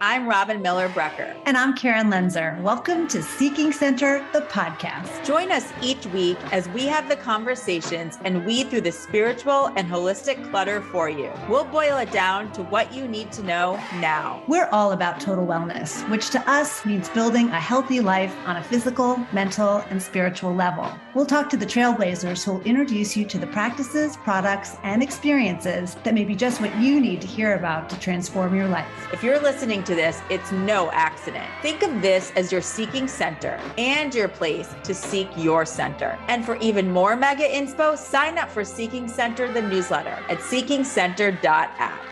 I'm Robin Miller-Brecker. And I'm Karen Lenzer. Welcome to Seeking Center, the podcast. Join us each week as we have the conversations and weed through the spiritual and holistic clutter for you. We'll boil it down to what you need to know now. We're all about total wellness, which to us means building a healthy life on a physical, mental, and spiritual level. We'll talk to the trailblazers who will introduce you to the practices, products, and experiences that may be just what you need to hear about to transform your life. If you're listening to this, it's no accident. Think of this as your seeking center and your place to seek your center. And for even more mega inspo, sign up for Seeking Center, the newsletter at seekingcenter.app.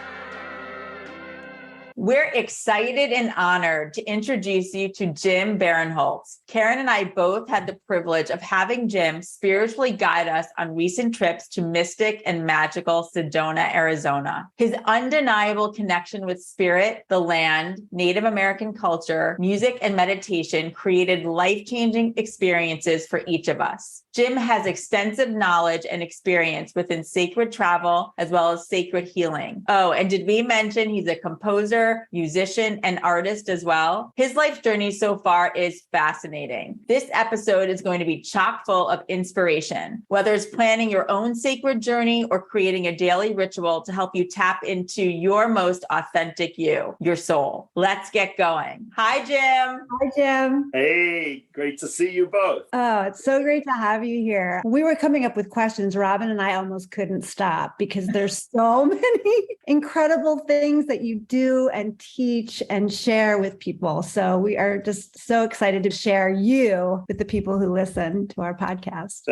We're excited and honored to introduce you to Jim Berenholtz. Karen and I both had the privilege of having Jim spiritually guide us on recent trips to mystic and magical Sedona, Arizona. His undeniable connection with spirit, the land, Native American culture, music, and meditation created life-changing experiences for each of us. Jim has extensive knowledge and experience within sacred travel as well as sacred healing. Oh, and did we mention he's a composer, musician, and artist as well? His life journey so far is fascinating. This episode is going to be chock full of inspiration, whether it's planning your own sacred journey or creating a daily ritual to help you tap into your most authentic you, your soul. Let's get going. Hi, Jim. Hi, Jim. Hey, great to see you both. Oh, it's so great to have you here. We were coming up with questions. Robin and I almost couldn't stop because there's so many incredible things that you do and teach and share with people. So we are just so excited to share you with the people who listen to our podcast.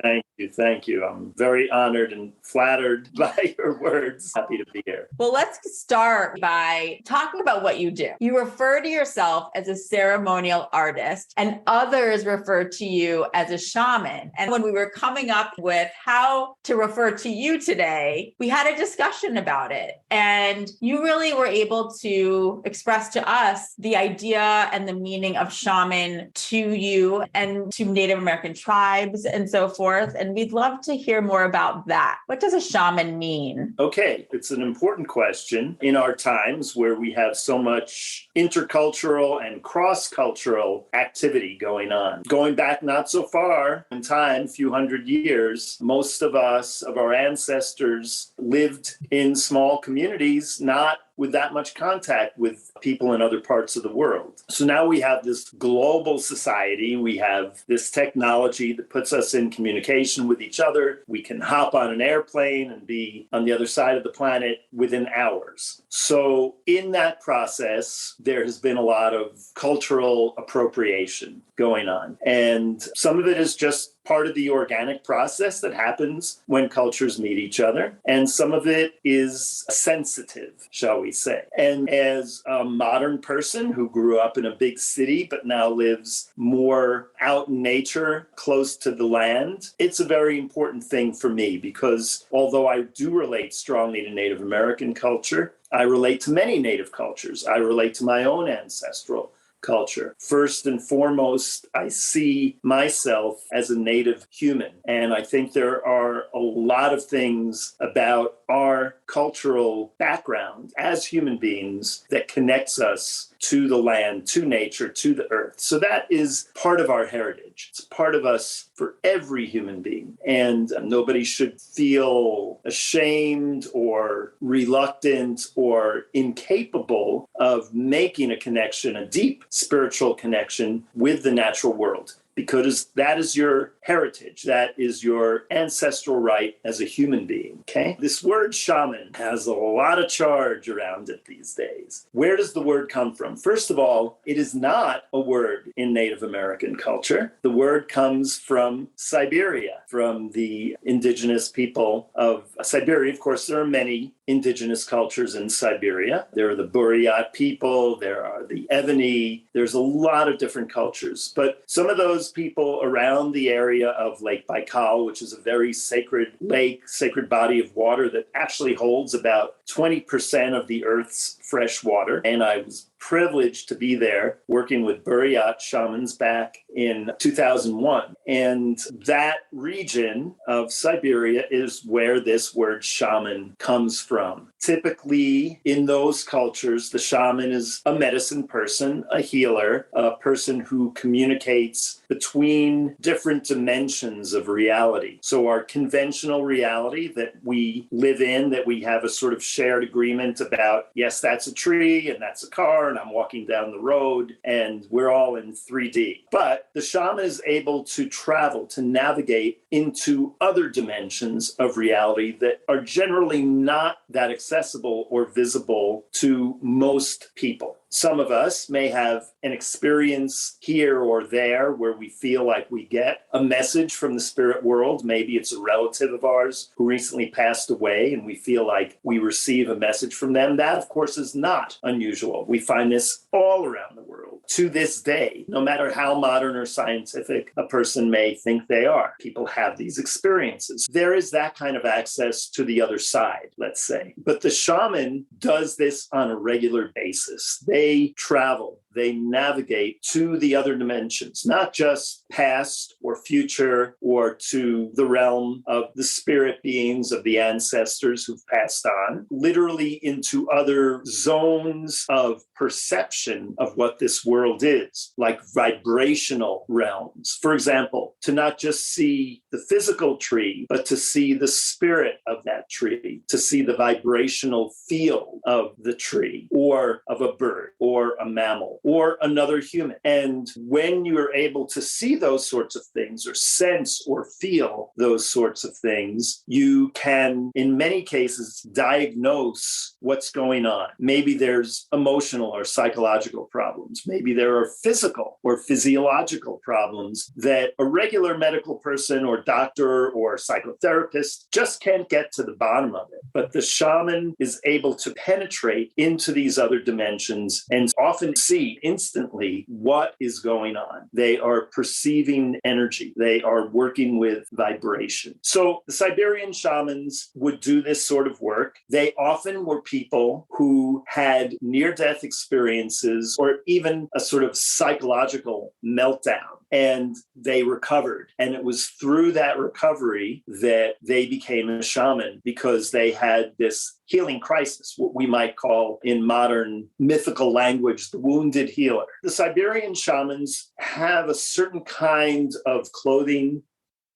Thank you. I'm very honored and flattered by your words. Happy to be here. Well, let's start by talking about what you do. You refer to yourself as a ceremonial artist, and others refer to you as a shaman. And when we were coming up with how to refer to you today, we had a discussion about it. And you really were able to express to us the idea and the meaning of shaman to you and to Native American tribes and so forth. And we'd love to hear more about that. What does a shaman mean? Okay, it's an important question in our times where we have so much intercultural and cross-cultural activity going on. Going back not so far in time, a few hundred years, most of us, of our ancestors, lived in small communities, not with that much contact with people in other parts of the world. So now we have this global society. We have this technology that puts us in communication with each other. We can hop on an airplane and be on the other side of the planet within hours. So in that process, there has been a lot of cultural appropriation going on. And some of it is just part of the organic process that happens when cultures meet each other. And some of it is sensitive, shall we say. And as a modern person who grew up in a big city, but now lives more out in nature, close to the land, it's a very important thing for me because although I do relate strongly to Native American culture, I relate to many Native cultures. I relate to my own ancestral culture. First and foremost, I see myself as a Native human. And I think there are a lot of things about our cultural background as human beings that connects us to the land, to nature, to the earth. So that is part of our heritage. It's part of us for every human being. And nobody should feel ashamed or reluctant or incapable of making a connection, a deep spiritual connection with the natural world. Because that is your heritage. That is your ancestral right as a human being, okay? This word shaman has a lot of charge around it these days. Where does the word come from? First of all, it is not a word in Native American culture. The word comes from Siberia, from the indigenous people of Siberia. Of course, there are many indigenous cultures in Siberia. There are the Buryat people, there are the Evany, there's a lot of different cultures. But some of those people around the area of Lake Baikal, which is a very sacred lake, sacred body of water that actually holds about 20% of the Earth's fresh water. And I was privilege to be there working with Buryat shamans back in 2001. And that region of Siberia is where this word shaman comes from. Typically, in those cultures, the shaman is a medicine person, a healer, a person who communicates between different dimensions of reality. So our conventional reality that we live in, that we have a sort of shared agreement about, yes, that's a tree and that's a car and I'm walking down the road and we're all in 3D. But the shaman is able to travel, to navigate into other dimensions of reality that are generally not that accessible or visible to most people. Some of us may have an experience here or there where we feel like we get a message from the spirit world. Maybe it's a relative of ours who recently passed away and we feel like we receive a message from them. That, of course, is not unusual. We find this all around the world to this day, no matter how modern or scientific a person may think they are. People have these experiences. There is that kind of access to the other side, let's say. But the shaman does this on a regular basis. They travel, they navigate to the other dimensions, not just past or future or to the realm of the spirit beings of the ancestors who've passed on, literally into other zones of perception of what this world is, like vibrational realms. For example, to not just see the physical tree, but to see the spirit of that tree, to see the vibrational field of the tree or of a bird or a mammal or another human. And when you are able to see those sorts of things or sense or feel those sorts of things, you can, in many cases, diagnose what's going on. Maybe there's emotional or psychological problems. Maybe there are physical or physiological problems that a regular medical person or doctor or psychotherapist just can't get to the bottom of it. But the shaman is able to penetrate into these other dimensions and often see instantly what is going on. They are perceiving energy. They are working with vibration. So the Siberian shamans would do this sort of work. They often were people who had near-death experiences or even a sort of psychological meltdown, and they recovered. And it was through that recovery that they became a shaman because they had this healing crisis, what we might call in modern mythical language, the wounded healer. The Siberian shamans have a certain kind of clothing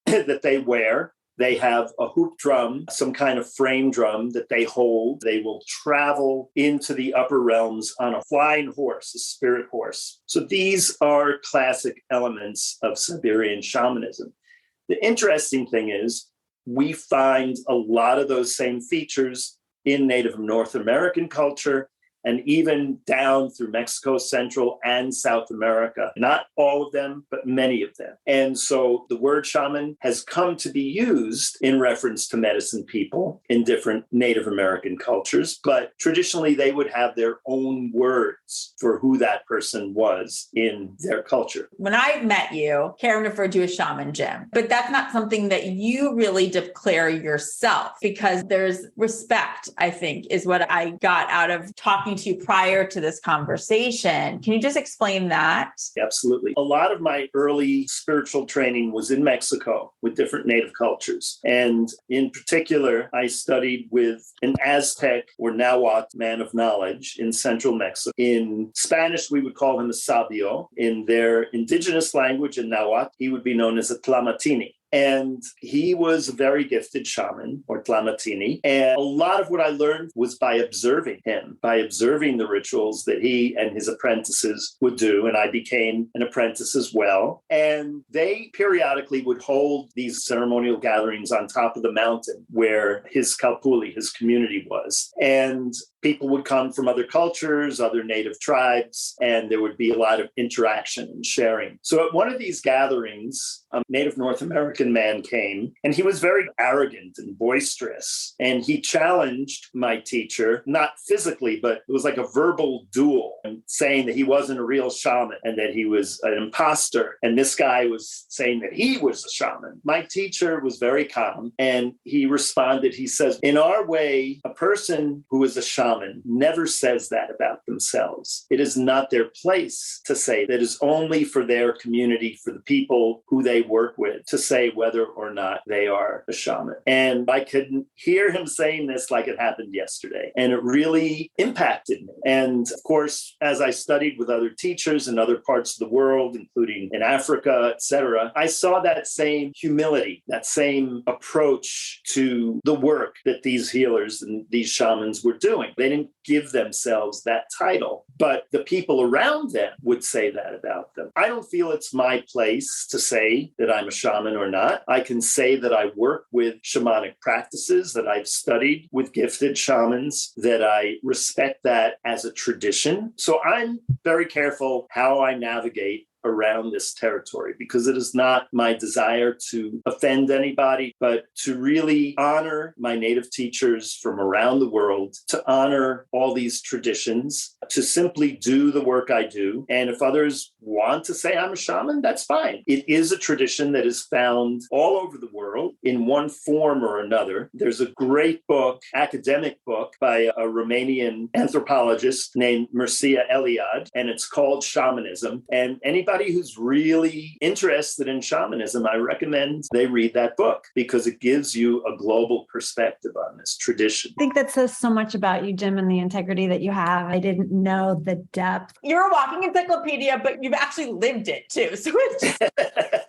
that they wear. They have a hoop drum, some kind of frame drum that they hold. They will travel into the upper realms on a flying horse, a spirit horse. So these are classic elements of Siberian shamanism. The interesting thing is we find a lot of those same features in Native North American culture and even down through Mexico, Central and South America. Not all of them, but many of them. And so the word shaman has come to be used in reference to medicine people in different Native American cultures, but traditionally they would have their own words for who that person was in their culture. When I met you, Karen referred to you as Shaman Jim, but that's not something that you really declare yourself because there's respect, I think, is what I got out of talking to you prior to this conversation. Can you just explain that? Absolutely. A lot of my early spiritual training was in Mexico with different Native cultures. And in particular, I studied with an Aztec or Nahuatl man of knowledge in central Mexico. In Spanish, we would call him a sabio. In their indigenous language in Nahuatl, he would be known as a tlamatini. And he was a very gifted shaman or tlamatini. And a lot of what I learned was by observing him, by observing the rituals that he and his apprentices would do. And I became an apprentice as well. And they periodically would hold these ceremonial gatherings on top of the mountain where his kalpuli, his community was. And people would come from other cultures, other native tribes, and there would be a lot of interaction and sharing. So at one of these gatherings, a Native North American African man came, and he was very arrogant and boisterous. And he challenged my teacher, not physically, but it was like a verbal duel, and saying that he wasn't a real shaman and that he was an imposter. And this guy was saying that he was a shaman. My teacher was very calm, and he responded. He says, in our way, a person who is a shaman never says that about themselves. It is not their place to say that. It is only for their community, for the people who they work with, to say whether or not they are a shaman. And I could hear him saying this like it happened yesterday. And it really impacted me. And of course, as I studied with other teachers in other parts of the world, including in Africa, etc., I saw that same humility, that same approach to the work that these healers and these shamans were doing. They didn't give themselves that title, but the people around them would say that about them. I don't feel it's my place to say that I'm a shaman or not. I can say that I work with shamanic practices, that I've studied with gifted shamans, that I respect that as a tradition. So I'm very careful how I navigate around this territory, because it is not my desire to offend anybody, but to really honor my native teachers from around the world, to honor all these traditions, to simply do the work I do. And if others want to say I'm a shaman, that's fine. It is a tradition that is found all over the world in one form or another. There's a great book, academic book, by a Romanian anthropologist named Mircea Eliade, and it's called Shamanism. And anybody who's really interested in shamanism, I recommend they read that book, because it gives you a global perspective on this tradition. I think that says so much about you, Jim, and the integrity that you have. I didn't know the depth. You're a walking encyclopedia, but you've actually lived it too. So it's just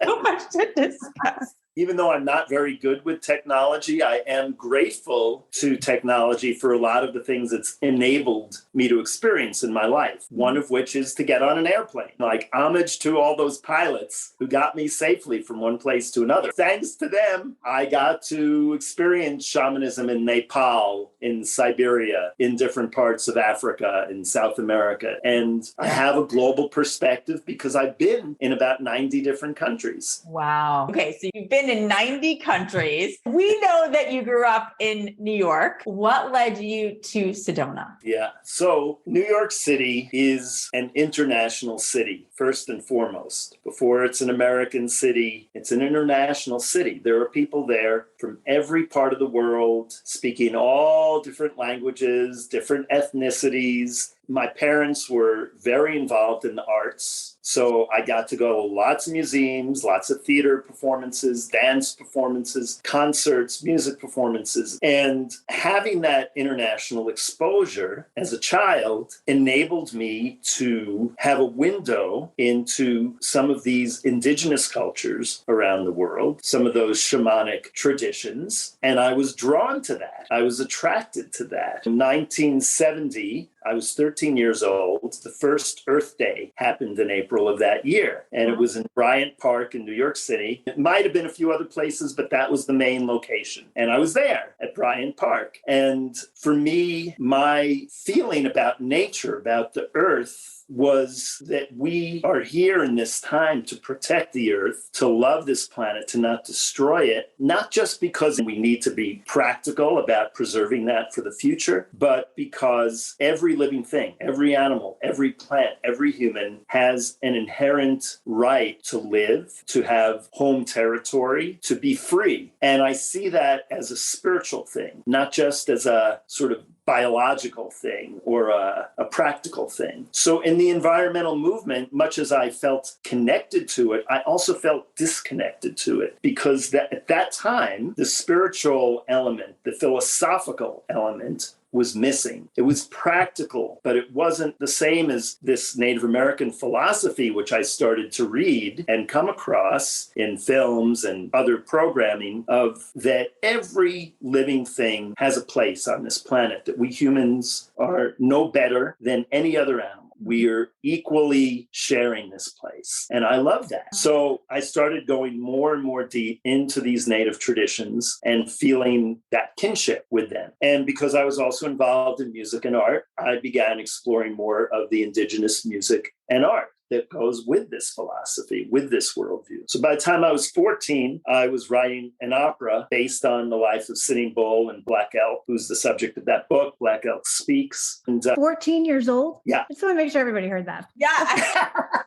so much to discuss. Even though I'm not very good with technology, I am grateful to technology for a lot of the things it's enabled me to experience in my life. One of which is to get on an airplane. Like, homage to all those pilots who got me safely from one place to another. Thanks to them, I got to experience shamanism in Nepal, in Siberia, in different parts of Africa, in South America. And I have a global perspective because I've been in about 90 different countries. Wow. Okay, so you've been in 90 countries. We know that you grew up in New York. What led you to Sedona? Yeah. So New York City is an international city, first and foremost. Before it's an American city, it's an international city. There are people there from every part of the world, speaking all different languages, different ethnicities. My parents were very involved in the arts. So I got to go to lots of museums, lots of theater performances, dance performances, concerts, music performances. And having that international exposure as a child enabled me to have a window into some of these indigenous cultures around the world, some of those shamanic traditions. And I was drawn to that. I was attracted to that. In 1970, I was 13 years old. The first Earth Day happened in April of that year. And it was in Bryant Park in New York City. It might have been a few other places, but that was the main location. And I was there at Bryant Park. And for me, my feeling about nature, about the earth, was that we are here in this time to protect the earth, to love this planet, to not destroy it, not just because we need to be practical about preserving that for the future, but because every living thing, every animal, every plant, every human has an inherent right to live, to have home territory, to be free. And I see that as a spiritual thing, not just as a sort of biological thing or a practical thing. So in the environmental movement, much as I felt connected to it, I also felt disconnected to it, because at that time, the spiritual element, the philosophical element was missing. It was practical, but it wasn't the same as this Native American philosophy, which I started to read and come across in films and other programming, of that every living thing has a place on this planet, that we humans are no better than any other animal. We are equally sharing this place. And I love that. So I started going more and more deep into these native traditions and feeling that kinship with them. And because I was also involved in music and art, I began exploring more of the indigenous music and art. that goes with this philosophy, with this worldview. So by the time I was 14, I was writing an opera based on the life of Sitting Bull and Black Elk, who's the subject of that book, Black Elk Speaks. And 14 years old? Yeah. I just want to make sure everybody heard that. Yeah.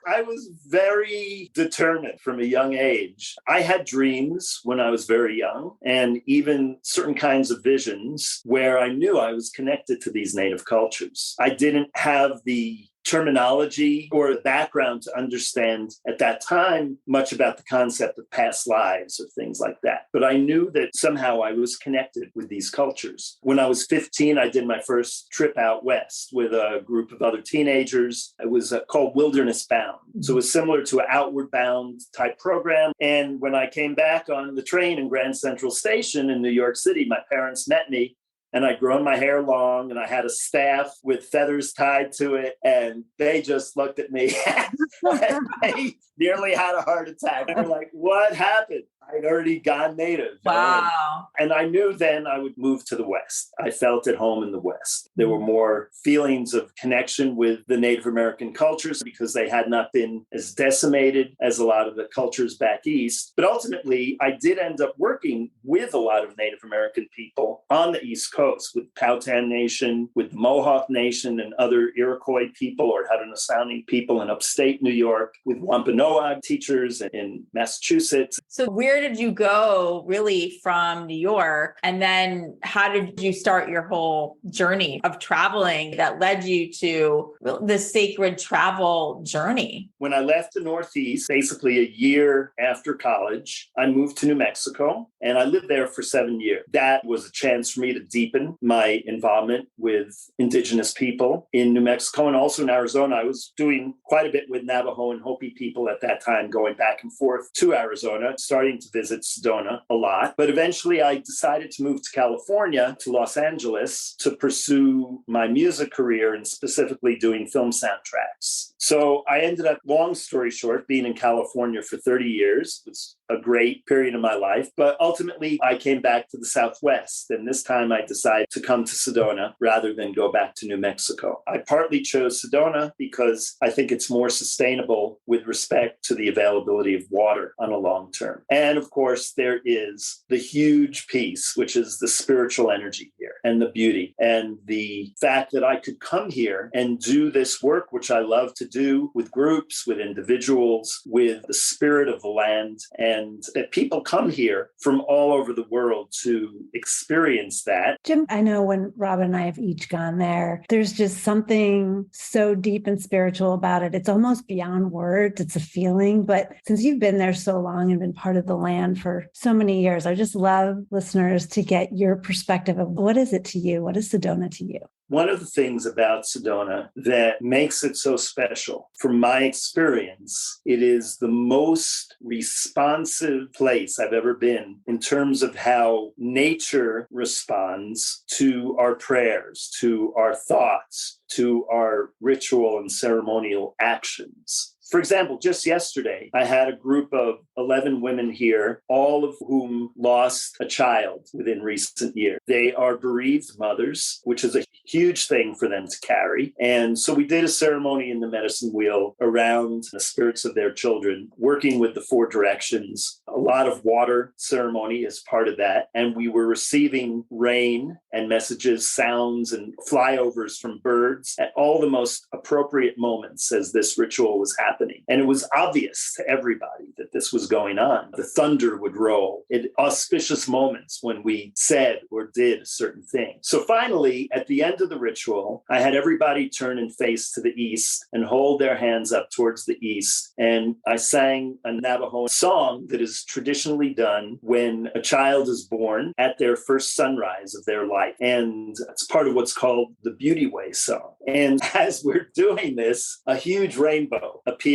I was very determined from a young age. I had dreams when I was very young, and even certain kinds of visions where I knew I was connected to these native cultures. I didn't have the terminology or background to understand at that time much about the concept of past lives or things like that. But I knew that somehow I was connected with these cultures. When I was 15, I did my first trip out west with a group of other teenagers. It was called Wilderness Bound. So it was similar to an Outward Bound type program. And when I came back on the train in Grand Central Station in New York City, my parents met me. And I'd grown my hair long and I had a staff with feathers tied to it. And they just looked at me and they nearly had a heart attack. They were like, what happened? I'd already gone native. Wow. And I knew then I would move to the West. I felt at home in the West. There were more feelings of connection with the Native American cultures because they had not been as decimated as a lot of the cultures back east. But ultimately, I did end up working with a lot of Native American people on the East Coast, with Powhatan Nation, with the Mohawk Nation and other Iroquois people or Haudenosaunee people in upstate New York, with Wampanoag teachers in Massachusetts. So where did you go really from New York? And then how did you start your whole journey of traveling that led you to the sacred travel journey? When I left the Northeast, basically a year after college, I moved to New Mexico and I lived there for 7 years. That was a chance for me to deepen my involvement with indigenous people in New Mexico and also in Arizona. I was doing quite a bit with Navajo and Hopi people at that time, going back and forth to Arizona, starting to visit Sedona a lot. But eventually I decided to move to California, to Los Angeles, to pursue my music career and specifically doing film soundtracks. So I ended up, long story short, being in California for 30 years. It was a great period of my life. But ultimately, I came back to the Southwest. And this time I decided to come to Sedona rather than go back to New Mexico. I partly chose Sedona because I think it's more sustainable with respect to the availability of water on a long term. And of course, there is the huge piece, which is the spiritual energy here and the beauty and the fact that I could come here and do this work, which I love to do with groups, with individuals, with the spirit of the land, and that people come here from all over the world to experience that. Jim, I know when Robin and I have each gone there, there's just something so deep and spiritual about it. It's almost beyond words. It's a feeling. But since you've been there so long and been part of the land for so many years, I just love listeners to get your perspective of what is it to you? What is Sedona to you? One of the things about Sedona that makes it so special, from my experience, it is the most responsive place I've ever been in terms of how nature responds to our prayers, to our thoughts, to our ritual and ceremonial actions. For example, just yesterday, I had a group of 11 women here, all of whom lost a child within recent years. They are bereaved mothers, which is a huge thing for them to carry. And so we did a ceremony in the medicine wheel around the spirits of their children, working with the four directions, a lot of water ceremony as part of that. And we were receiving rain and messages, sounds, and flyovers from birds at all the most appropriate moments as this ritual was happening. And it was obvious to everybody that this was going on. The thunder would roll at auspicious moments when we said or did a certain thing. So finally, at the end of the ritual, I had everybody turn and face to the east and hold their hands up towards the east. And I sang a Navajo song that is traditionally done when a child is born at their first sunrise of their life. And it's part of what's called the Beauty Way song. And as we're doing this, a huge rainbow appears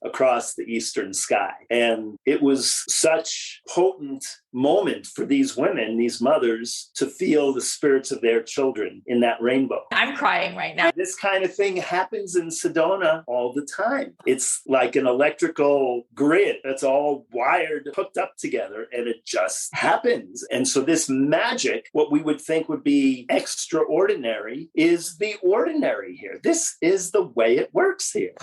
across the eastern sky. And it was such potent moment for these women, these mothers, to feel the spirits of their children in that rainbow. I'm crying right now. This kind of thing happens in Sedona all the time. It's like an electrical grid that's all wired, hooked up together, and it just happens. And so this magic, what we would think would be extraordinary, is the ordinary here. This is the way it works here.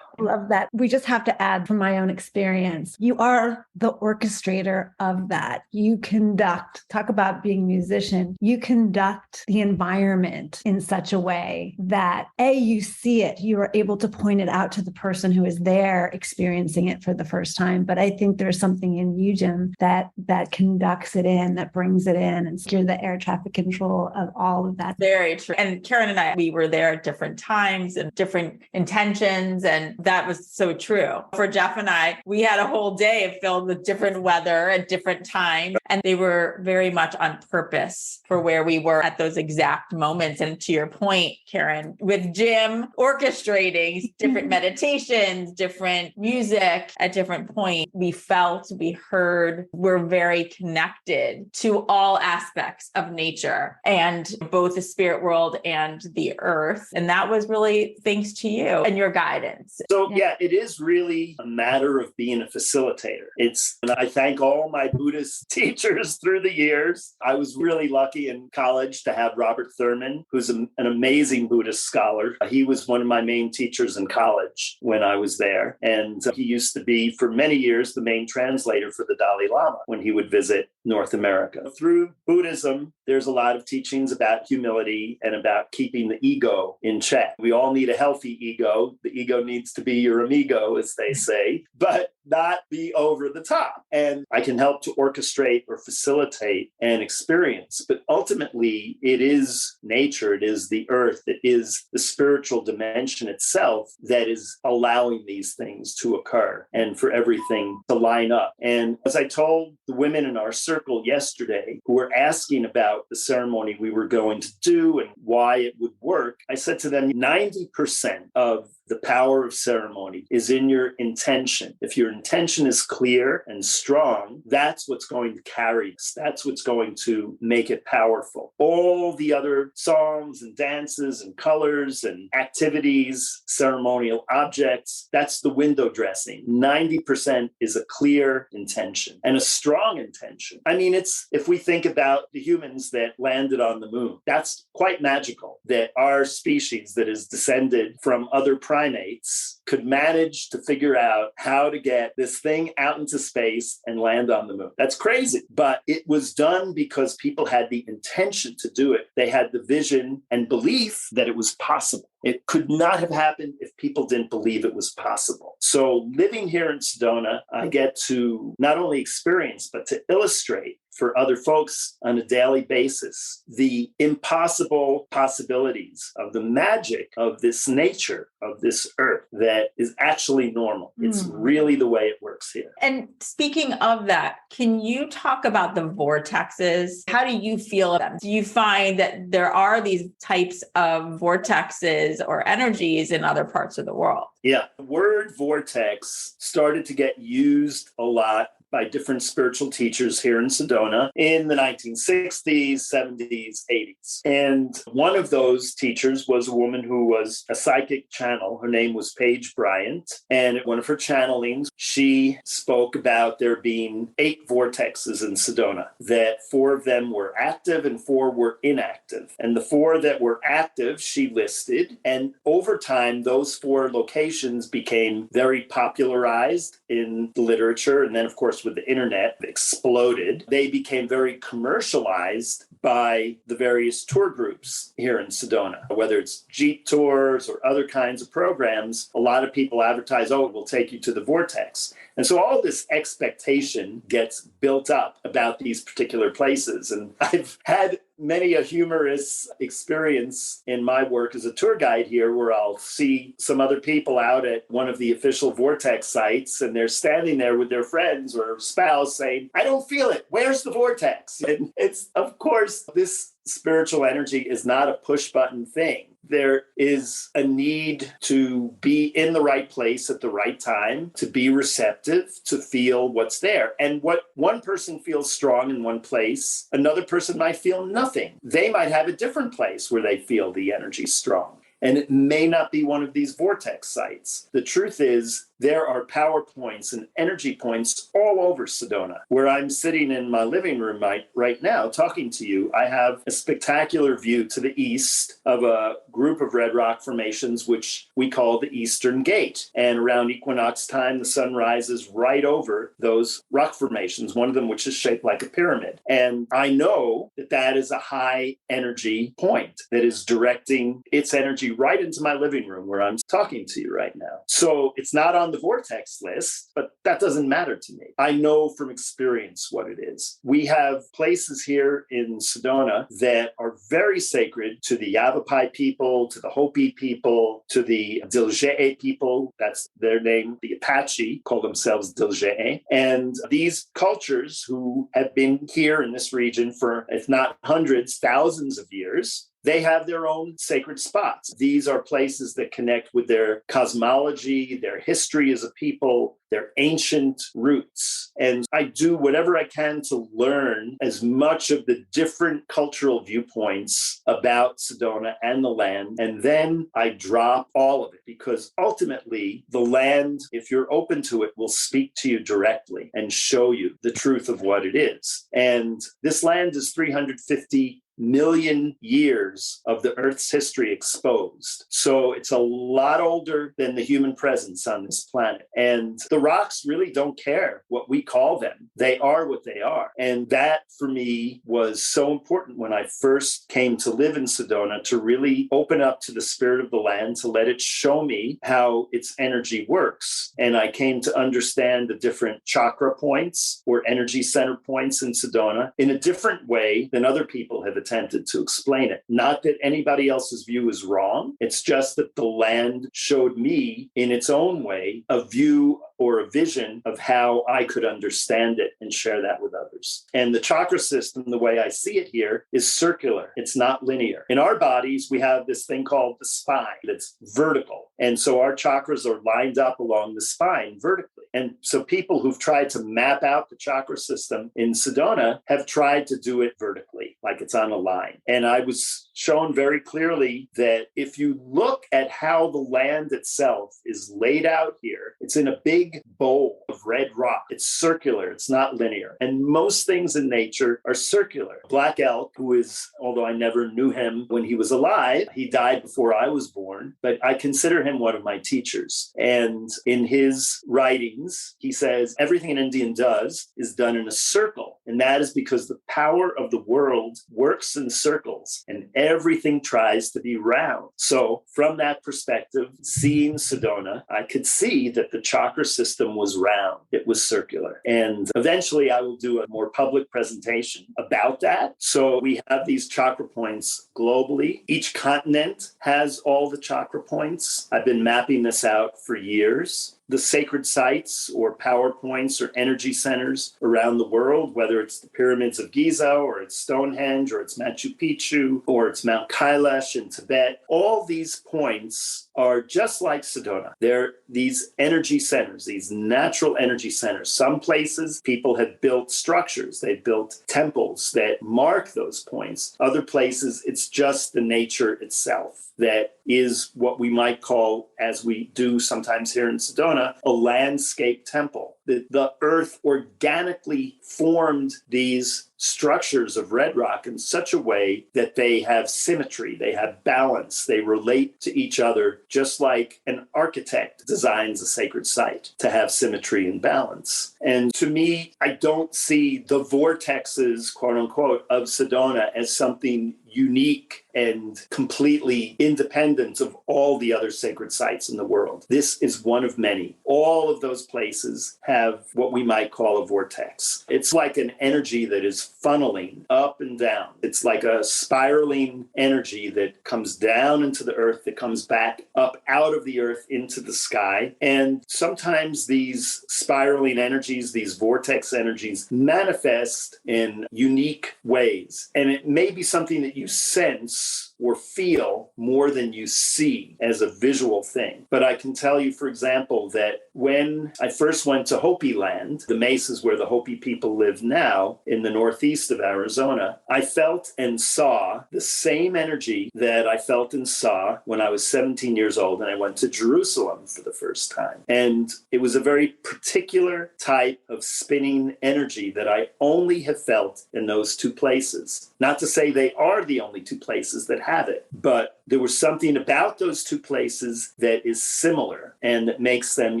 Love that. We just have to add from my own experience. You are the orchestrator of that. You conduct, talk about being a musician. You conduct the environment in such a way that you see it. You are able to point it out to the person who is there experiencing it for the first time. But I think there's something in you, Jim, that conducts it in, that brings it in, and you're the air traffic control of all of that. Very true. And Karen and I, we were there at different times and different intentions. And that was so true. For Jeff and I, we had a whole day filled with different weather at different times. And they were very much on purpose for where we were at those exact moments. And to your point, Karen, with Jim orchestrating different meditations, different music at different points, we felt, we heard, we're very connected to all aspects of nature and both the spirit world and the earth. And that was really thanks to you and your guidance. So yeah, it is really a matter of being a facilitator. And I thank all my Buddhist teachers through the years. I was really lucky in college to have Robert Thurman, who's an amazing Buddhist scholar. He was one of my main teachers in college when I was there. And he used to be, for many years, the main translator for the Dalai Lama when he would visit North America. Through Buddhism, there's a lot of teachings about humility and about keeping the ego in check. We all need a healthy ego. The ego needs to be your amigo, as they say, but not be over the top. And I can help to orchestrate or facilitate an experience. But ultimately, it is nature, it is the earth, it is the spiritual dimension itself that is allowing these things to occur and for everything to line up. And as I told the women in our circle yesterday who were asking about the ceremony we were going to do and why it would work, I said to them, 90% of the power of ceremony is in your intention. If your intention is clear and strong, that's what's going to carry us. That's what's going to make it powerful. All the other songs and dances and colors and activities, ceremonial objects, that's the window dressing. 90% is a clear intention and a strong intention. I mean, if we think about the humans that landed on the moon, that's quite magical that our species that is descended from other primates could manage to figure out how to get this thing out into space and land on the moon. That's crazy. But it was done because people had the intention to do it. They had the vision and belief that it was possible. It could not have happened if people didn't believe it was possible. So living here in Sedona, I get to not only experience, but to illustrate for other folks on a daily basis the impossible possibilities of the magic of this nature, of this earth that is actually normal. It's really the way it works here. And speaking of that, can you talk about the vortexes? How do you feel about them? Do you find that there are these types of vortexes or energies in other parts of the world? Yeah, the word vortex started to get used a lot by different spiritual teachers here in Sedona in the 1960s, 70s, 80s. And one of those teachers was a woman who was a psychic channel. Her name was Paige Bryant. And at one of her channelings, she spoke about there being 8 vortexes in Sedona, that 4 of them were active and 4 were inactive. And the 4 that were active, she listed. And over time, those 4 locations became very popularized in the literature. And then, of course, with the internet exploded. They became very commercialized by the various tour groups here in Sedona, whether it's Jeep tours or other kinds of programs. A lot of people advertise, oh, we'll take you to the vortex. And so all this expectation gets built up about these particular places. And I've had many a humorous experience in my work as a tour guide here where I'll see some other people out at one of the official vortex sites and they're standing there with their friends or spouse saying, I don't feel it. Where's the vortex? And it's, of course, this spiritual energy is not a push button thing. There is a need to be in the right place at the right time, to be receptive, to feel what's there. And what one person feels strong in one place, another person might feel nothing. They might have a different place where they feel the energy strong. And it may not be one of these vortex sites. The truth is, there are power points and energy points all over Sedona. Where I'm sitting in my living room right now talking to you, I have a spectacular view to the east of a group of red rock formations, which we call the Eastern Gate. And around equinox time, the sun rises right over those rock formations, one of them which is shaped like a pyramid. And I know that that is a high energy point that is directing its energy right into my living room where I'm talking to you right now. So it's not on the vortex list, but that doesn't matter to me. I know from experience what it is. We have places here in Sedona that are very sacred to the Yavapai people, to the Hopi people, to the Dilge'e people. That's their name. The Apache call themselves Dilge'e. And these cultures who have been here in this region for, if not hundreds, thousands of years, they have their own sacred spots. These are places that connect with their cosmology, their history as a people, their ancient roots. And I do whatever I can to learn as much of the different cultural viewpoints about Sedona and the land. And then I drop all of it because ultimately the land, if you're open to it, will speak to you directly and show you the truth of what it is. And this land is 350 million years of the Earth's history exposed. So it's a lot older than the human presence on this planet. And the rocks really don't care what we call them. They are what they are. And that for me was so important when I first came to live in Sedona, to really open up to the spirit of the land, to let it show me how its energy works. And I came to understand the different chakra points or energy center points in Sedona in a different way than other people have attempted to explain it. Not that anybody else's view is wrong. It's just that the land showed me in its own way a view or a vision of how I could understand it and share that with others. And the chakra system, the way I see it here, is circular. It's not linear. In our bodies, we have this thing called the spine that's vertical. And so our chakras are lined up along the spine vertically. And so people who've tried to map out the chakra system in Sedona have tried to do it vertically, like it's on a line. And I was shown very clearly that if you look at how the land itself is laid out here, it's in a big bowl of red rock. It's circular. It's not linear. And most things in nature are circular. Black elk, who is, although I never knew him when he was alive, he died before I was born, but I consider him one of my teachers. And in his writings, he says, everything an Indian does is done in a circle. And that is because the power of the world works in circles and everything tries to be round. So from that perspective, seeing Sedona, I could see that the chakra system was round. It was circular. And eventually I will do a more public presentation about that. So we have these chakra points globally. Each continent has all the chakra points. I've been mapping this out for years. The sacred sites or power points or energy centers around the world, whether it's the pyramids of Giza or it's Stonehenge or it's Machu Picchu or it's Mount Kailash in Tibet, all these points are just like Sedona. They're these energy centers, these natural energy centers. Some places people have built structures, they've built temples that mark those points. Other places, it's just the nature itself that is what we might call, as we do sometimes here in Sedona, a landscape temple. The earth organically formed these structures of red rock in such a way that they have symmetry, they have balance, they relate to each other, just like an architect designs a sacred site to have symmetry and balance. And to me, I don't see the vortexes, quote unquote, of Sedona as something unique and completely independent of all the other sacred sites in the world. This is one of many. All of those places have what we might call a vortex. It's like an energy that is funneling up and down. It's like a spiraling energy that comes down into the earth, that comes back up out of the earth into the sky. And sometimes these spiraling energies, these vortex energies, manifest in unique ways. And it may be something that you sense or feel more than you see as a visual thing. But I can tell you, for example, that when I first went to Hopi land, the mesas where the Hopi people live now in the northeast of Arizona, I felt and saw the same energy that I felt and saw when I was 17 years old and I went to Jerusalem for the first time. And it was a very particular type of spinning energy that I only have felt in those two places. Not to say they are the only two places that have it, but there was something about those two places that is similar and that makes them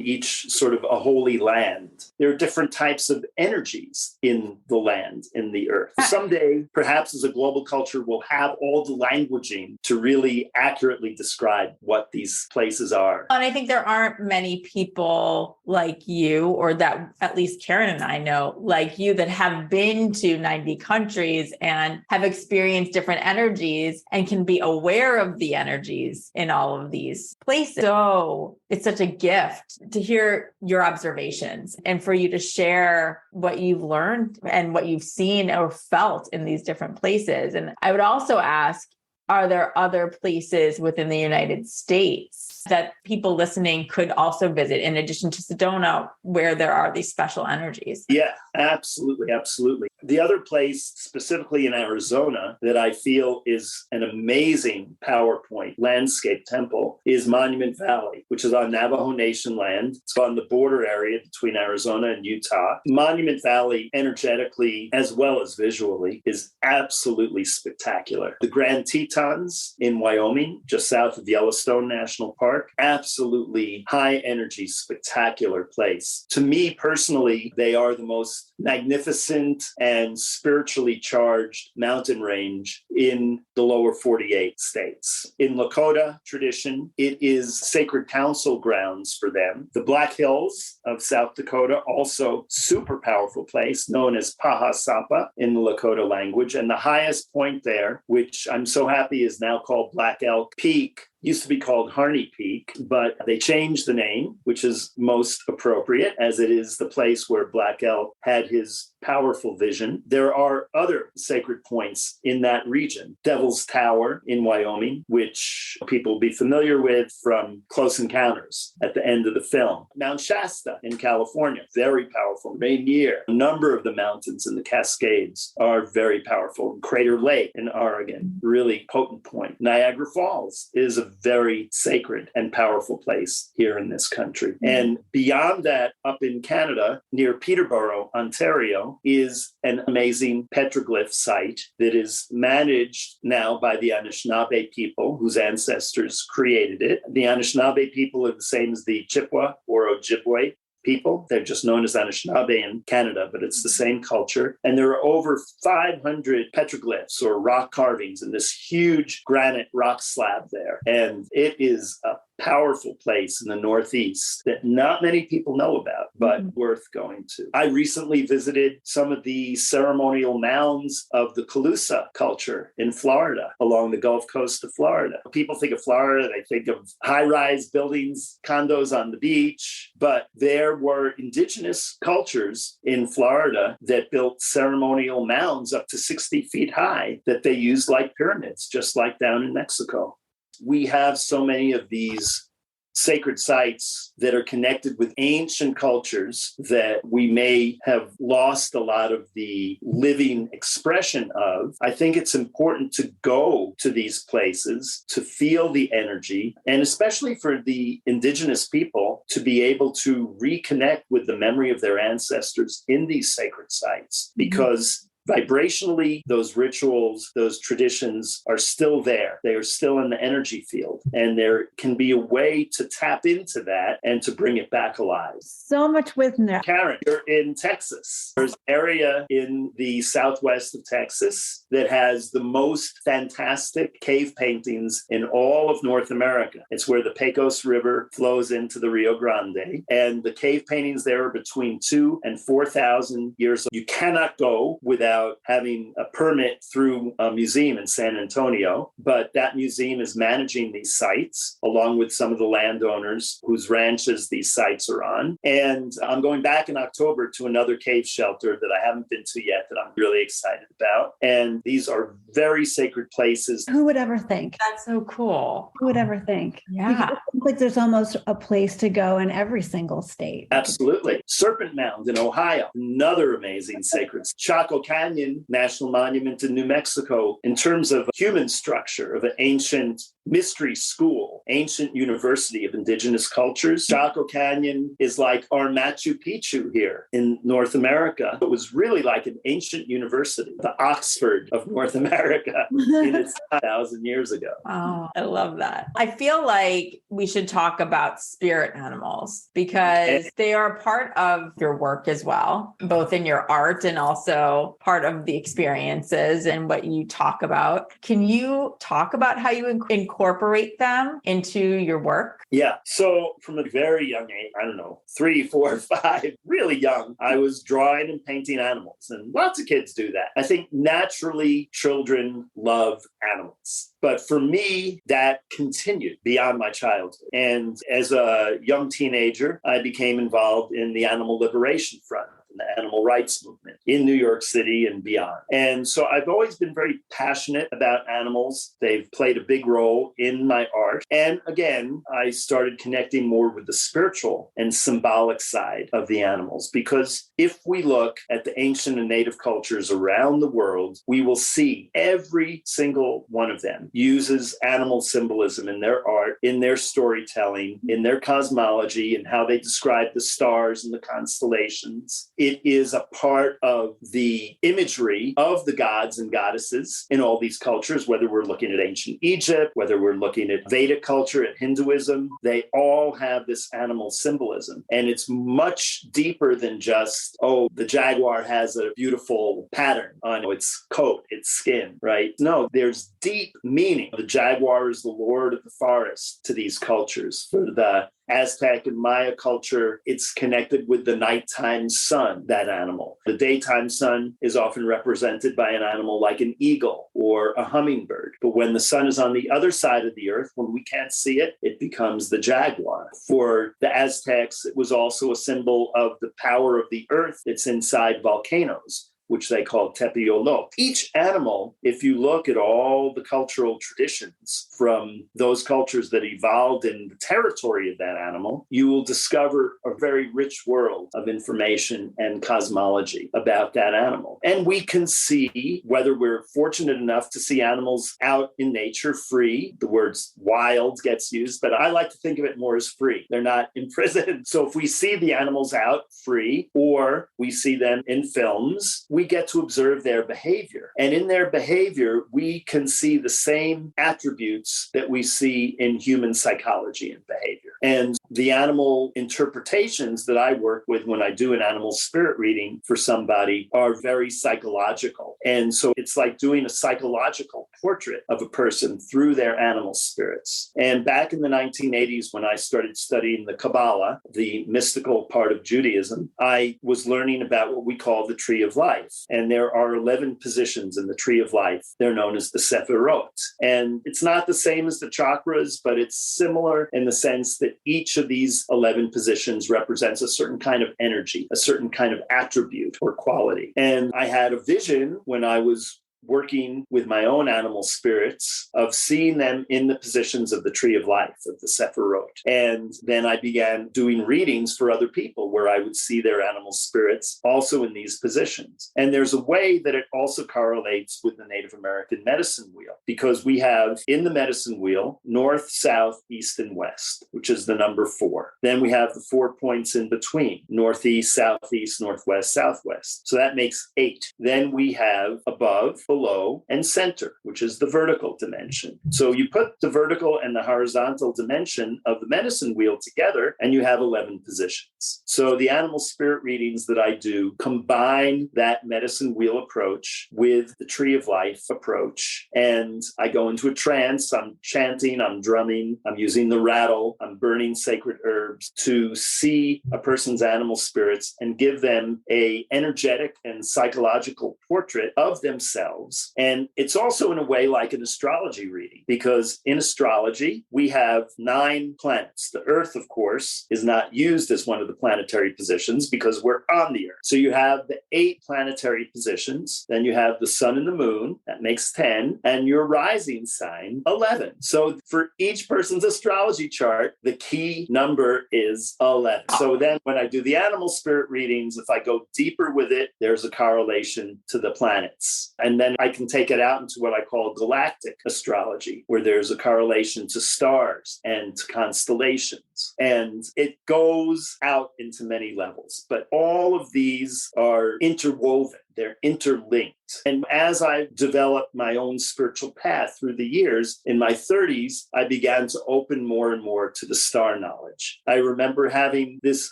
each sort of a holy land. There are different types of energies in the land, in the earth. Someday, perhaps as a global culture, we'll have all the languaging to really accurately describe what these places are. And I think there aren't many people like you, or that at least Karen and I know, like you, that have been to 90 countries and have experienced different energies and can be aware of the energies in all of these places. So it's such a gift to hear your observations and for you to share what you've learned and what you've seen or felt in these different places. And I would also ask, are there other places within the United States that people listening could also visit in addition to Sedona where there are these special energies? Yeah, absolutely. Absolutely. The other place specifically in Arizona that I feel is an amazing PowerPoint landscape temple is Monument Valley, which is on Navajo Nation land. It's on the border area between Arizona and Utah. Monument Valley, energetically as well as visually, is absolutely spectacular. The Grand Tetons in Wyoming, just south of Yellowstone National Park, absolutely high energy, spectacular place. To me personally, they are the most magnificent and spiritually charged mountain range in the lower 48 states. In Lakota tradition, it is sacred council grounds for them. The Black Hills of South Dakota, also super powerful place known as Pahasapa in the Lakota language. And the highest point there, which I'm so happy is now called Black Elk Peak, used to be called Harney Peak, but they changed the name, which is most appropriate, as it is the place where Black Elk had his powerful vision. There are other sacred points in that region. Devil's Tower in Wyoming, which people will be familiar with from Close Encounters at the end of the film. Mount Shasta in California, very powerful. Rainier, a number of the mountains in the Cascades are very powerful. Crater Lake in Oregon, really potent point. Niagara Falls is a very sacred and powerful place here in this country. And beyond that, up in Canada, near Peterborough, Ontario, is an amazing petroglyph site that is managed now by the Anishinaabe people whose ancestors created it. The Anishinaabe people are the same as the Chippewa or Ojibwe people. They're just known as Anishinaabe in Canada, but it's the same culture. And there are over 500 petroglyphs or rock carvings in this huge granite rock slab there. And it is a powerful place in the Northeast that not many people know about, but worth going to. I recently visited some of the ceremonial mounds of the Calusa culture in Florida, along the Gulf Coast of Florida. People think of Florida, they think of high-rise buildings, condos on the beach, but there were indigenous cultures in Florida that built ceremonial mounds up to 60 feet high that they used like pyramids, just like down in Mexico. We have so many of these sacred sites that are connected with ancient cultures that we may have lost a lot of the living expression of. I think it's important to go to these places to feel the energy, and especially for the indigenous people to be able to reconnect with the memory of their ancestors in these sacred sites, because vibrationally, those rituals, those traditions are still there. They are still in the energy field. And there can be a way to tap into that and to bring it back alive. So much wisdom there. Karen, you're in Texas. There's an area in the southwest of Texas that has the most fantastic cave paintings in all of North America. It's where the Pecos River flows into the Rio Grande. And the cave paintings there are between 2,000 and 4,000 years old. You cannot go without without having a permit through a museum in San Antonio. But that museum is managing these sites along with some of the landowners whose ranches these sites are on. And I'm going back in October to another cave shelter that I haven't been to yet that I'm really excited about. And these are very sacred places. Who would ever think? That's so cool. Who would ever think? Yeah. Because it seems like there's almost a place to go in every single state. Absolutely. Serpent Mound in Ohio, another amazing sacred. Chaco Canyon National Monument in New Mexico, in terms of human structure of an ancient mystery school, ancient university of indigenous cultures. Chaco Canyon is like our Machu Picchu here in North America. It was really like an ancient university, the Oxford of North America in its 1,000 years ago. Oh, I love that. I feel like we should talk about spirit animals because they are part of your work as well, both in your art and also part of the experiences and what you talk about. Can you talk about how you incorporate them into your work? Yeah. So from a very young age, I don't know, 3, 4, 5, really young, I was drawing and painting animals. And lots of kids do that. I think naturally children love animals. But for me, that continued beyond my childhood. And as a young teenager, I became involved in the Animal Liberation Front, the animal rights movement in New York City and beyond. And so I've always been very passionate about animals. They've played a big role in my art. And again, I started connecting more with the spiritual and symbolic side of the animals, because if we look at the ancient and native cultures around the world, we will see every single one of them uses animal symbolism in their art, in their storytelling, in their cosmology, and how they describe the stars and the constellations. It is a part of the imagery of the gods and goddesses in all these cultures, whether we're looking at ancient Egypt, whether we're looking at Vedic culture, at Hinduism, they all have this animal symbolism. And it's much deeper than just, oh, the jaguar has a beautiful pattern on its coat, its skin, right? No, there's deep meaning. The jaguar is the lord of the forest to these cultures. For the Aztec and Maya culture, it's connected with the nighttime sun, that animal. The daytime sun is often represented by an animal like an eagle or a hummingbird. But when the sun is on the other side of the earth, when we can't see it, it becomes the jaguar. For the Aztecs, it was also a symbol of the power of the earth that's inside volcanoes, which they call tepiolo. Each animal, if you look at all the cultural traditions from those cultures that evolved in the territory of that animal, you will discover a very rich world of information and cosmology about that animal. And we can see, whether we're fortunate enough to see animals out in nature free, the words wild gets used, but I like to think of it more as free. They're not imprisoned. So if we see the animals out free, or we see them in films, we get to observe their behavior. And in their behavior, we can see the same attributes that we see in human psychology and behavior. And the animal interpretations that I work with when I do an animal spirit reading for somebody are very psychological. And so it's like doing a psychological portrait of a person through their animal spirits. And back in the 1980s, when I started studying the Kabbalah, the mystical part of Judaism, I was learning about what we call the tree of life. And there are 11 positions in the tree of life. They're known as the Sephirot. And it's not the same as the chakras, but it's similar in the sense that each of these 11 positions represents a certain kind of energy, a certain kind of attribute or quality. And I had a vision when I was working with my own animal spirits of seeing them in the positions of the tree of life, of the Sephirot. And then I began doing readings for other people where I would see their animal spirits also in these positions. And there's a way that it also correlates with the Native American medicine wheel, because we have in the medicine wheel, north, south, east, and west, which is the number 4. Then we have the 4 points in between, northeast, southeast, northwest, southwest. So that makes 8. Then we have above, below, and center, which is the vertical dimension. So you put the vertical and the horizontal dimension of the medicine wheel together, and you have 11 positions. So the animal spirit readings that I do combine that medicine wheel approach with the tree of life approach. And I go into a trance. I'm chanting, I'm drumming, I'm using the rattle, I'm burning sacred herbs to see a person's animal spirits and give them a energetic and psychological portrait of themselves. And it's also in a way like an astrology reading, because in astrology, we have 9 planets. The Earth, of course, is not used as one of the planetary positions because we're on the Earth. So you have the 8 planetary positions, then you have the sun and the moon, that makes 10, and your rising sign, 11. So for each person's astrology chart, the key number is 11. So then when I do the animal spirit readings, if I go deeper with it, there's a correlation to the planets. And then I can take it out into what I call galactic astrology, where there's a correlation to stars and to constellations. And it goes out into many levels. But all of these are interwoven. They're interlinked. And as I developed my own spiritual path through the years, in my 30s, I began to open more and more to the star knowledge. I remember having this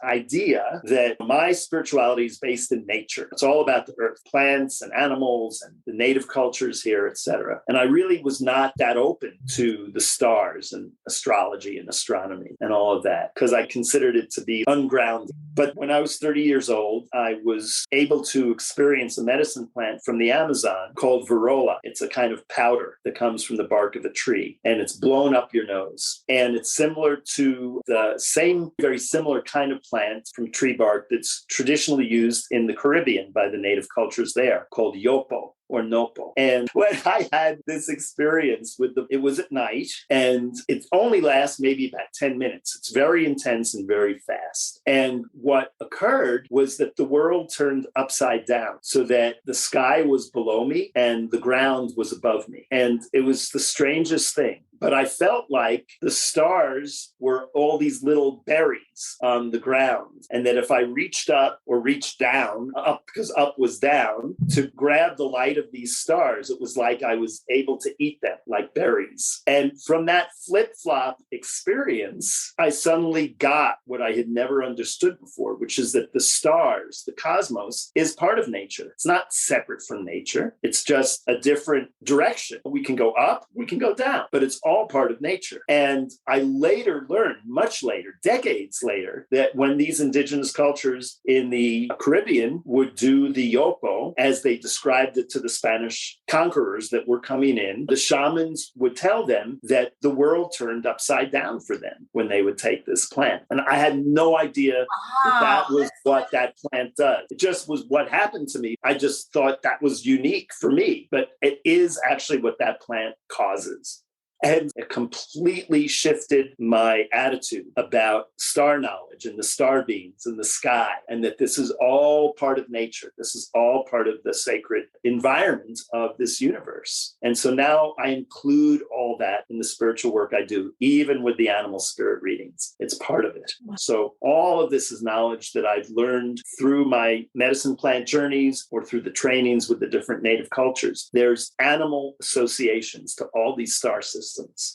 idea that my spirituality is based in nature. It's all about the earth, plants and animals and the native cultures here, etc. And I really was not that open to the stars and astrology and astronomy and all of that because I considered it to be ungrounded. But when I was 30 years old, I was able to experience a medicine plant from the Amazon called Varola. It's a kind of powder that comes from the bark of a tree, and it's blown up your nose. And it's similar to the same, very similar kind of plant from tree bark that's traditionally used in the Caribbean by the native cultures there, called yopo or nopo. And when I had this experience it was at night, and it only lasts maybe about 10 minutes. It's very intense and very fast. And what occurred was that the world turned upside down so that the sky was below me and the ground was above me. And it was the strangest thing. But I felt like the stars were all these little berries on the ground. And that if I reached up or reached down, up because up was down, to grab the light of these stars, it was like I was able to eat them like berries. And from that flip-flop experience, I suddenly got what I had never understood before, which is that the stars, the cosmos, is part of nature. It's not separate from nature. It's just a different direction. We can go up, we can go down, but it's all part of nature. And I later learned, much later, decades later, that when these indigenous cultures in the Caribbean would do the yopo, as they described it to the Spanish conquerors that were coming in, the shamans would tell them that the world turned upside down for them when they would take this plant. And I had no idea that was what that plant does. It just was what happened to me. I just thought that was unique for me, but it is actually what that plant causes. And it completely shifted my attitude about star knowledge and the star beings and the sky, and that this is all part of nature. This is all part of the sacred environment of this universe. And so now I include all that in the spiritual work I do, even with the animal spirit readings. It's part of it. So all of this is knowledge that I've learned through my medicine plant journeys or through the trainings with the different native cultures. There's animal associations to all these star systems.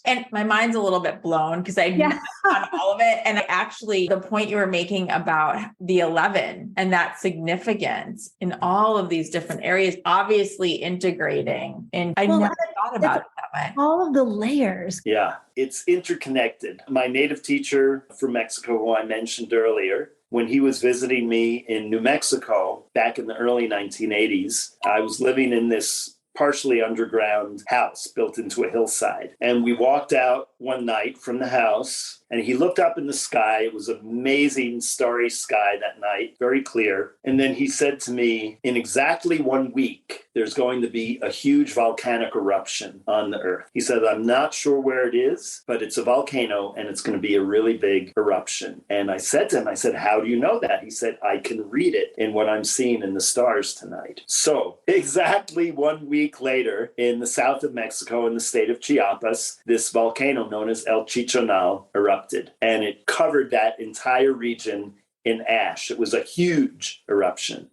And my mind's a little bit blown because I knew on all of it. And actually, the point you were making about the 11 and that significance in all of these different areas, obviously integrating. And I never thought about it that way. All of the layers. Yeah, it's interconnected. My native teacher from Mexico, who I mentioned earlier, when he was visiting me in New Mexico back in the early 1980s, I was living in this partially underground house built into a hillside. And we walked out one night from the house and he looked up in the sky. It was an amazing starry sky that night, very clear. And then he said to me, in exactly 1 week, there's going to be a huge volcanic eruption on the earth. He said, I'm not sure where it is, but it's a volcano and it's going to be a really big eruption. And I said to him, I said, how do you know that? He said, I can read it in what I'm seeing in the stars tonight. So exactly 1 week later, in the south of Mexico, in the state of Chiapas, this volcano known as El Chichonal erupted, and it covered that entire region in ash. It was a huge eruption.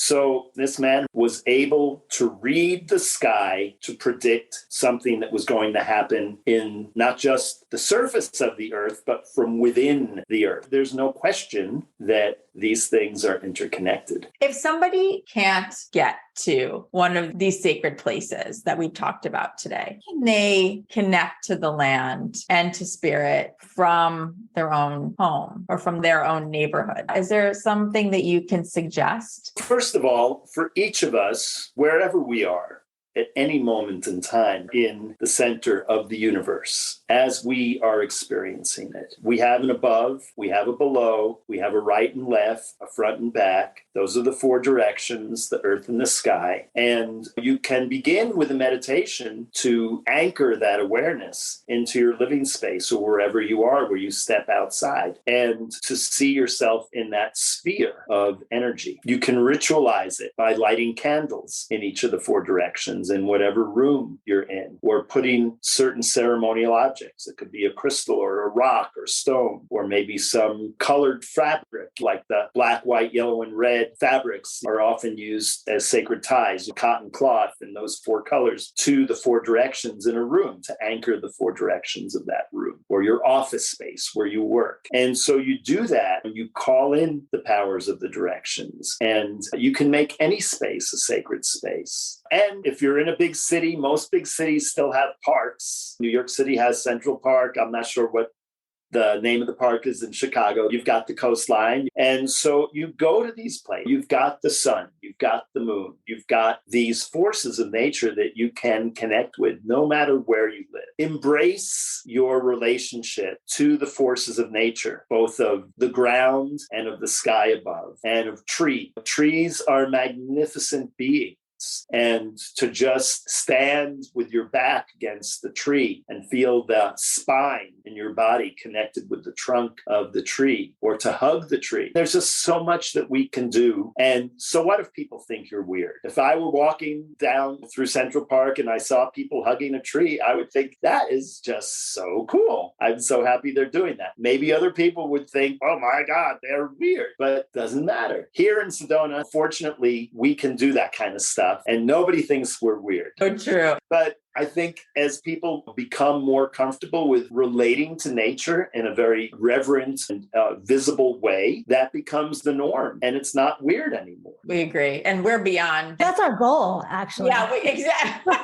So this man was able to read the sky to predict something that was going to happen in not just the surface of the earth, but from within the earth. There's no question that these things are interconnected. If somebody can't get to one of these sacred places that we've talked about today, can they connect to the land and to spirit from their own home or from their own neighborhood? Is there something that you can suggest? First of all, for each of us, wherever we are, at any moment in time in the center of the universe, as we are experiencing it. We have an above, we have a below, we have a right and left, a front and back. Those are the four directions, the earth and the sky. And you can begin with a meditation to anchor that awareness into your living space or wherever you are, where you step outside, and to see yourself in that sphere of energy. You can ritualize it by lighting candles in each of the four directions in whatever room you're in, or putting certain ceremonial objects. It could be a crystal or a rock or stone, or maybe some colored fabric, like the black, white, yellow, and red fabrics are often used as sacred ties, cotton cloth, and those four colors to the four directions in a room to anchor the four directions of that room, or your office space where you work. And so you do that, and you call in the powers of the directions, and you can make any space a sacred space. And if you're in a big city, most big cities still have parks. New York City has Central Park. I'm not sure what the name of the park is in Chicago. You've got the coastline. And so you go to these places. You've got the sun, you've got the moon, you've got these forces of nature that you can connect with no matter where you live. Embrace your relationship to the forces of nature, both of the ground and of the sky above, and of trees. Trees are magnificent beings. And to just stand with your back against the tree and feel the spine in your body connected with the trunk of the tree, or to hug the tree. There's just so much that we can do. And so what if people think you're weird? If I were walking down through Central Park and I saw people hugging a tree, I would think that is just so cool. I'm so happy they're doing that. Maybe other people would think, oh my God, they're weird, but it doesn't matter. Here in Sedona, fortunately, we can do that kind of stuff. And nobody thinks we're weird. So true. But I think as people become more comfortable with relating to nature in a very reverent and visible way, that becomes the norm. And it's not weird anymore. We agree. And we're beyond. That's our goal, actually. Yeah, exactly.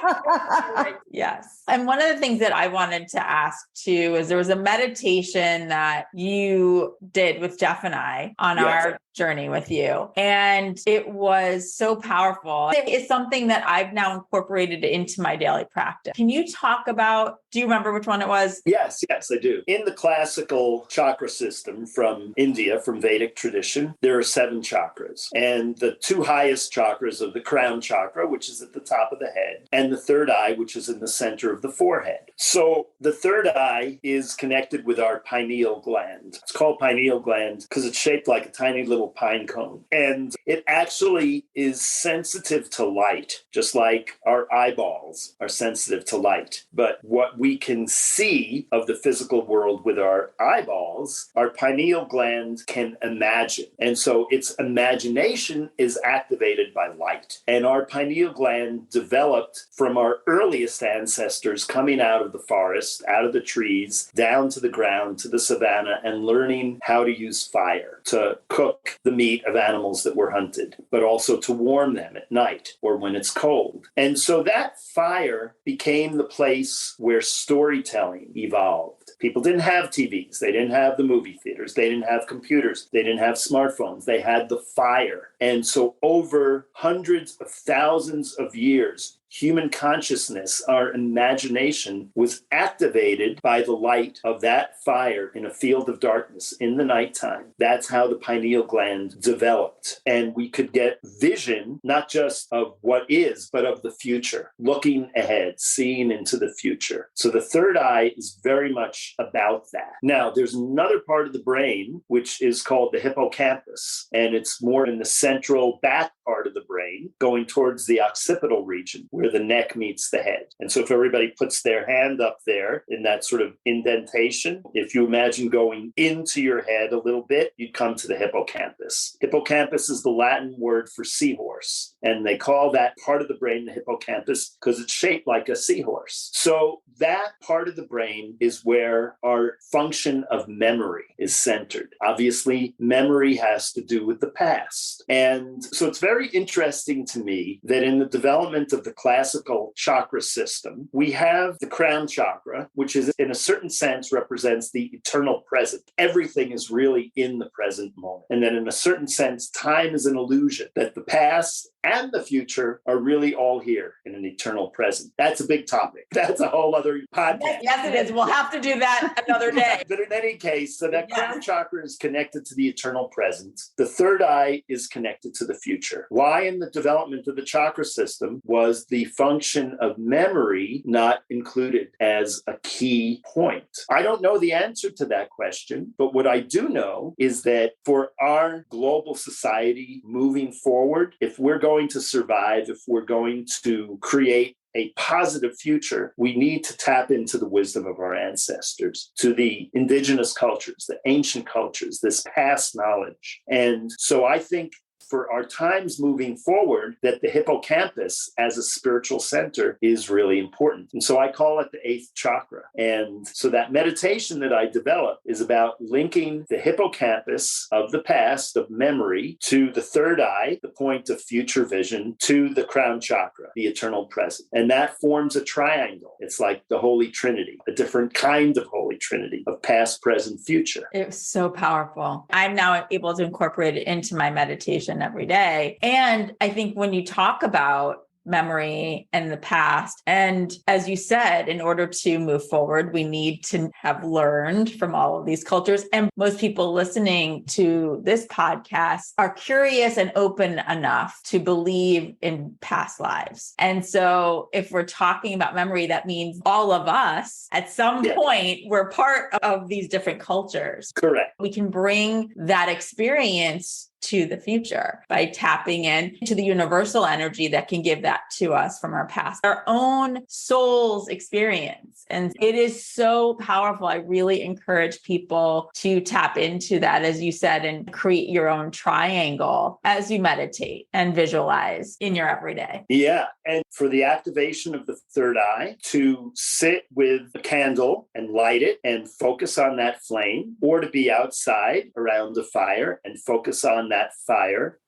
Yes. And one of the things that I wanted to ask too is there was a meditation that you did with Jeff and I on our journey with you. And it was so powerful. It's something that I've now incorporated into my daily practice. Can you talk about, do you remember which one it was? Yes, I do. In the classical chakra system from India, from Vedic tradition, there are 7 chakras. And the 2 highest chakras are the crown chakra, which is at the top of the head, and the third eye, which is in the center of the forehead. So the third eye is connected with our pineal gland. It's called pineal gland because it's shaped like a tiny little pine cone. And it actually is sensitive to light, just like our eyeballs are sensitive to light. But what we can see of the physical world with our eyeballs, our pineal gland can imagine. And so its imagination is activated by light. And our pineal gland developed from our earliest ancestors coming out of the forest, out of the trees, down to the ground, to the savanna, and learning how to use fire to cook the meat of animals that were hunted, but also to warm them at night or when it's cold. And so that fire became the place where storytelling evolved. People didn't have TVs. They didn't have the movie theaters. They didn't have computers. They didn't have smartphones. They had the fire. And so over hundreds of thousands of years, human consciousness, our imagination was activated by the light of that fire in a field of darkness in the nighttime. That's how the pineal gland developed. And we could get vision, not just of what is, but of the future, looking ahead, seeing into the future. So the third eye is very much about that. Now, there's another part of the brain, which is called the hippocampus, and it's more in the central back part of the brain, going towards the occipital region, where the neck meets the head. And so if everybody puts their hand up there in that sort of indentation, if you imagine going into your head a little bit, you'd come to the hippocampus. Hippocampus is the Latin word for seahorse. And they call that part of the brain the hippocampus because it's shaped like a seahorse. So that part of the brain is where our function of memory is centered. Obviously, memory has to do with the past. And so it's very interesting to me that in the development of the classical chakra system, we have the crown chakra, which is in a certain sense represents the eternal present. Everything is really in the present moment. And then in a certain sense, time is an illusion, that the past and the future are really all here in an eternal present. That's a big topic. That's a whole other podcast. Yes, it is. We'll have to do that another day. But in any case, so that crown chakra is connected to the eternal present. The third eye is connected to the future. Why in the development of the chakra system was the function of memory not included as a key point? I don't know the answer to that question, but what I do know is that for our global society moving forward, if we're going to survive, if we're going to create a positive future, we need to tap into the wisdom of our ancestors, to the indigenous cultures, the ancient cultures, this past knowledge. And so I think for our times moving forward, that the hippocampus as a spiritual center is really important. And so I call it the eighth chakra. And so that meditation that I developed is about linking the hippocampus of the past, of memory, to the third eye, the point of future vision, to the crown chakra, the eternal present. And that forms a triangle. It's like the Holy Trinity, a different kind of Holy Trinity of past, present, future. It was so powerful. I'm now able to incorporate it into my meditation every day. And I think when you talk about memory and the past, and as you said, in order to move forward, we need to have learned from all of these cultures. And most people listening to this podcast are curious and open enough to believe in past lives. And so if we're talking about memory, that means all of us at some point, we're part of these different cultures. Correct. We can bring that experience to the future by tapping into the universal energy that can give that to us from our past, our own soul's experience. And it is so powerful. I really encourage people to tap into that, as you said, and create your own triangle as you meditate and visualize in your everyday. Yeah. And for the activation of the third eye, to sit with a candle and light it and focus on that flame, or to be outside around the fire and focus on that fire,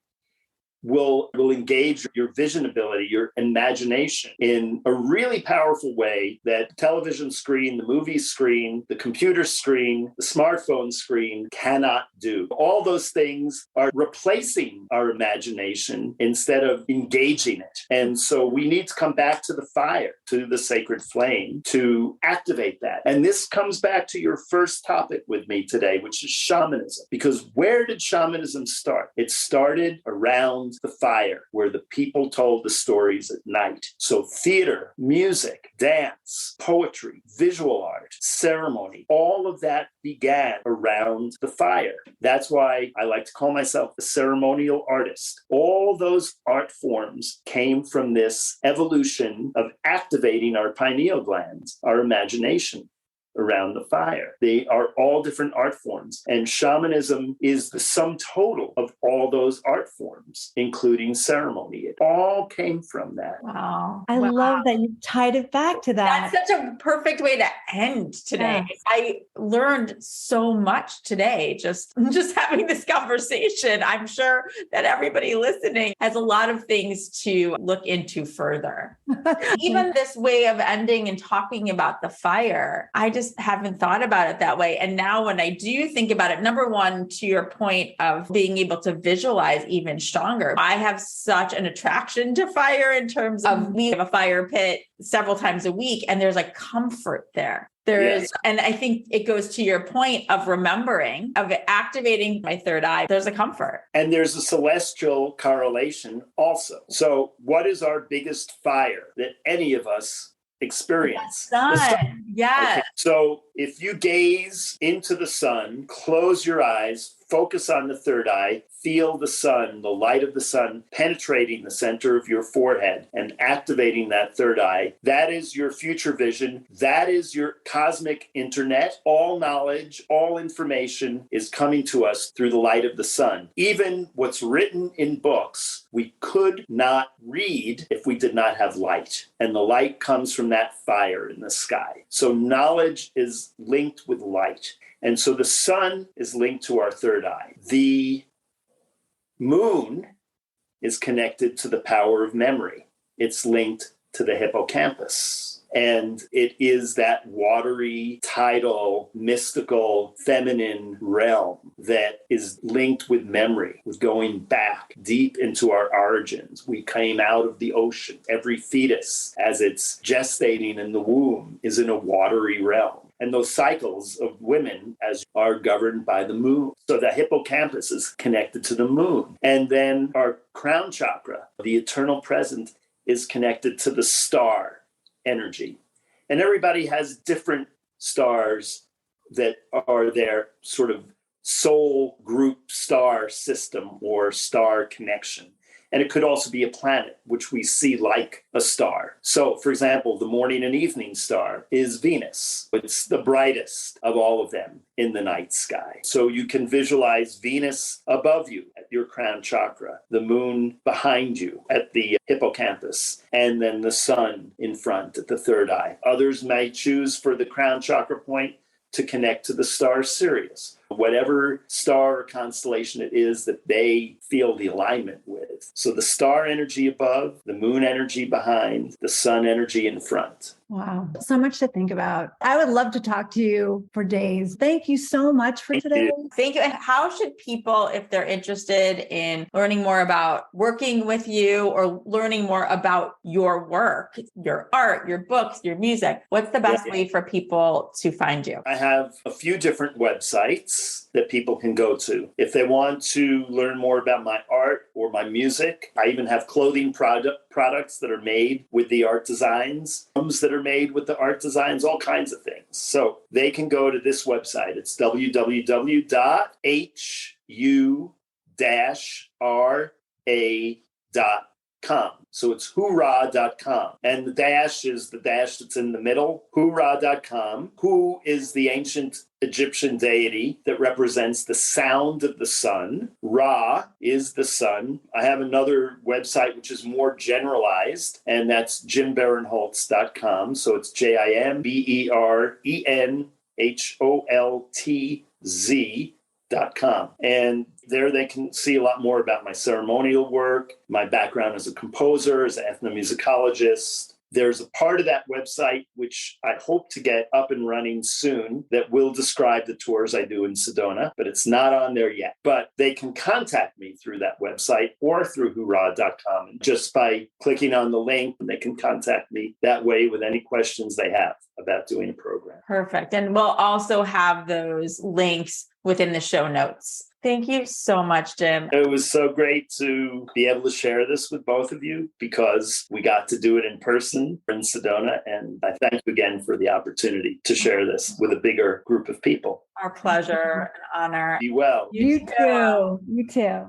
will engage your vision ability, your imagination in a really powerful way that television screen, the movie screen, the computer screen, the smartphone screen cannot do. All those things are replacing our imagination instead of engaging it. And so we need to come back to the fire, to the sacred flame, to activate that. And this comes back to your first topic with me today, which is shamanism. Because where did shamanism start? It started around the fire, where the people told the stories at night. So theater, music, dance, poetry, visual art, ceremony, all of that began around the fire. That's why I like to call myself a ceremonial artist. All those art forms came from this evolution of activating our pineal glands, our imagination, around the fire. They are all different art forms. And shamanism is the sum total of all those art forms, including ceremony. It all came from that. Wow. I love that you tied it back to that. That's such a perfect way to end today. Yeah. I learned so much today, just having this conversation. I'm sure that everybody listening has a lot of things to look into further. Even this way of ending and talking about the fire, I just haven't thought about it that way. And now when I do think about it, number one, to your point of being able to visualize even stronger, I have such an attraction to fire in terms of we have a fire pit several times a week, and there's like comfort there. There's, and I think it goes to your point of remembering, of activating my third eye. There's a comfort. And there's a celestial correlation also. So what is our biggest fire that any of us experience? The sun. Yes. Okay. So if you gaze into the sun, close your eyes, focus on the third eye, feel the sun, the light of the sun penetrating the center of your forehead and activating that third eye. That is your future vision. That is your cosmic internet. All knowledge, all information is coming to us through the light of the sun. Even what's written in books, we could not read if we did not have light. And the light comes from that fire in the sky. So knowledge is linked with light. And so the sun is linked to our third eye. The moon is connected to the power of memory. It's linked to the hippocampus. And it is that watery, tidal, mystical, feminine realm that is linked with memory, with going back deep into our origins. We came out of the ocean. Every fetus, as it's gestating in the womb, is in a watery realm. And those cycles of women as are governed by the moon. So the hippocampus is connected to the moon. And then our crown chakra, the eternal present, is connected to the star energy. And everybody has different stars that are their sort of soul group star system or star connection. And it could also be a planet, which we see like a star. So, for example, the morning and evening star is Venus. It's the brightest of all of them in the night sky. So you can visualize Venus above you at your crown chakra, the moon behind you at the hippocampus, and then the sun in front at the third eye. Others may choose for the crown chakra point to connect to the star Sirius, whatever star or constellation it is that they feel the alignment with. So the star energy above, the moon energy behind, the sun energy in front. Wow. So much to think about. I would love to talk to you for days. Thank you so much for today. Thank you. And how should people, if they're interested in learning more about working with you or learning more about your work, your art, your books, your music, what's the best way for people to find you? I have a few different websites that people can go to. If they want to learn more about my art or my music, I even have clothing products that are made with the art designs, rooms that are made with the art designs, all kinds of things. So they can go to this website. It's www.hu-ra.com. So it's hoorah.com. And the dash is the dash that's in the middle, hoorah.com. Hu is the ancient Egyptian deity that represents the sound of the sun. Ra is the sun. I have another website which is more generalized, and that's jimberenholtz.com. So it's JimBerenholtz.com. And there they can see a lot more about my ceremonial work, my background as a composer, as an ethnomusicologist. There's a part of that website which I hope to get up and running soon that will describe the tours I do in Sedona, but it's not on there yet. But they can contact me through that website or through hoorah.com. And just by clicking on the link, they can contact me that way with any questions they have about doing a program. Perfect. And we'll also have those links within the show notes. Thank you so much, Jim. It was so great to be able to share this with both of you because we got to do it in person in Sedona. And I thank you again for the opportunity to share this with a bigger group of people. Our pleasure and honor. Be well. You too. You too.